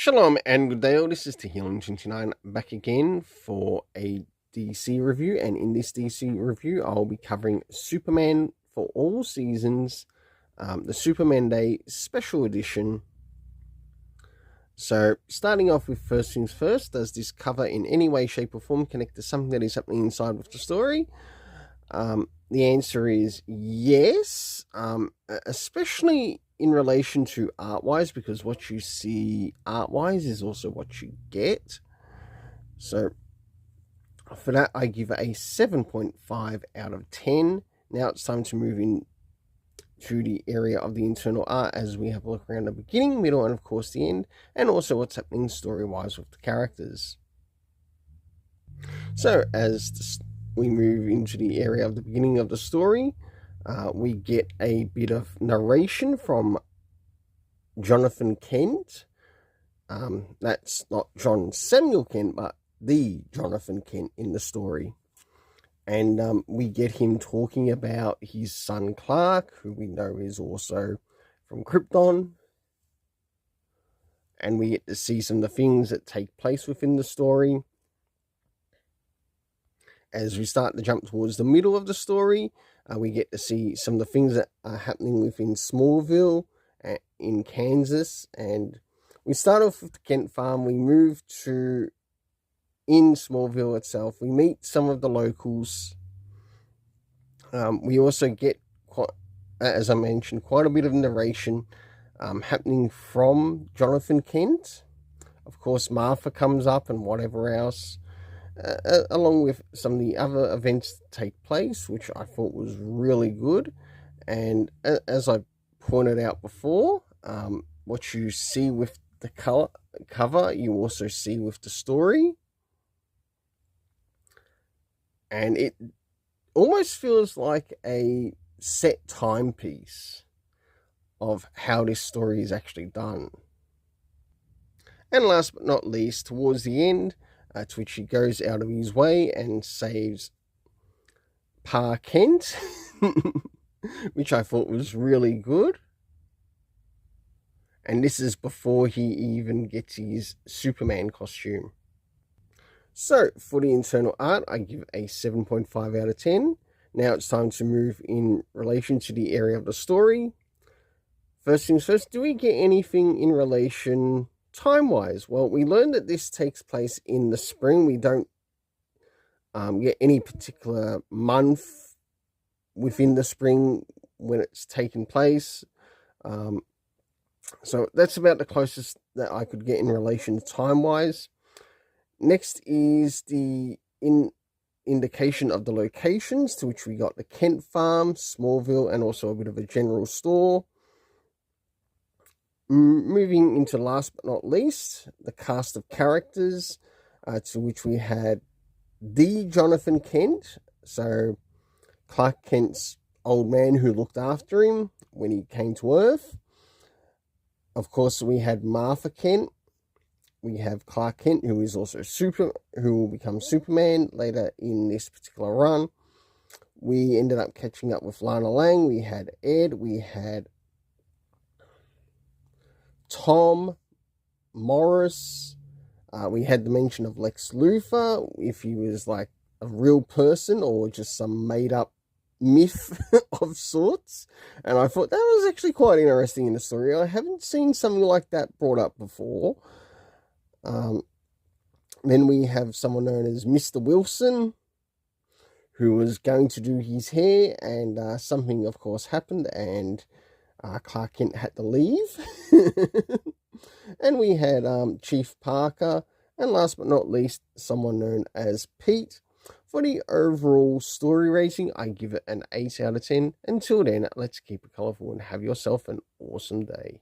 Shalom and good day all, this is Tehillim29 back again for a DC review, and in this DC review I'll be covering Superman for all seasons, the Superman Day Special Edition. So starting off with first things first, does this cover in any way, shape or form connect to something that is happening inside with the story? The answer is yes, especially in relation to art-wise, because what you see art-wise is also what you get. So for that, I give it a 7.5 out of 10. Now it's time to move in to the area of the internal art as we have a look around the beginning, middle, and of course the end, and also what's happening story-wise with the characters. So as we move into the area of the beginning of the story, we get a bit of narration from Jonathan Kent. That's not John Samuel Kent, but the Jonathan Kent in the story. And we get him talking about his son Clark, who we know is also from Krypton. And we get to see some of the things that take place within the story. As we start to jump towards the middle of the story, we get to see some of the things that are happening within Smallville in Kansas. And we start off with the Kent farm. We move to in Smallville itself. We meet some of the locals. We also get, as I mentioned, quite a bit of narration happening from Jonathan Kent. Of course, Martha comes up and whatever else. Along with some of the other events that take place, which I thought was really good. And as I pointed out before, what you see with the cover, you also see with the story. And it almost feels like a set timepiece of how this story is actually done. And last but not least, towards the end, to which he goes out of his way and saves Pa Kent, which I thought was really good. And this is before he even gets his Superman costume. So, for the internal art, I give a 7.5 out of 10. Now it's time to move in relation to the area of the story. First things first, do we get anything in relation time-wise? Well, we learned that this takes place in the spring. We don't get any particular month within the spring when it's taken place. So that's about the closest that I could get in relation to time-wise. Next is the indication of the locations, to which we got the Kent farm, Smallville, and also a bit of a general store. Moving into last but not least, the cast of characters, to which we had the Jonathan Kent, so Clark Kent's old man who looked after him when he came to Earth. Of course, we had Martha Kent. We have Clark Kent, who is also who will become Superman later in this particular run. We ended up catching up with Lana Lang. We had Ed. We had Tom Morris. We had the mention of Lex Luthor, if he was like a real person or just some made up myth of sorts. And I thought that was actually quite interesting in the story. I haven't seen something like that brought up before. Then we have someone known as Mr. Wilson, who was going to do his hair, and something of course happened, and Clark Kent had to leave. And we had Chief Parker, and last but not least, someone known as Pete. For the overall story rating, I give it an 8 out of 10. Until then, let's keep it colourful and have yourself an awesome day.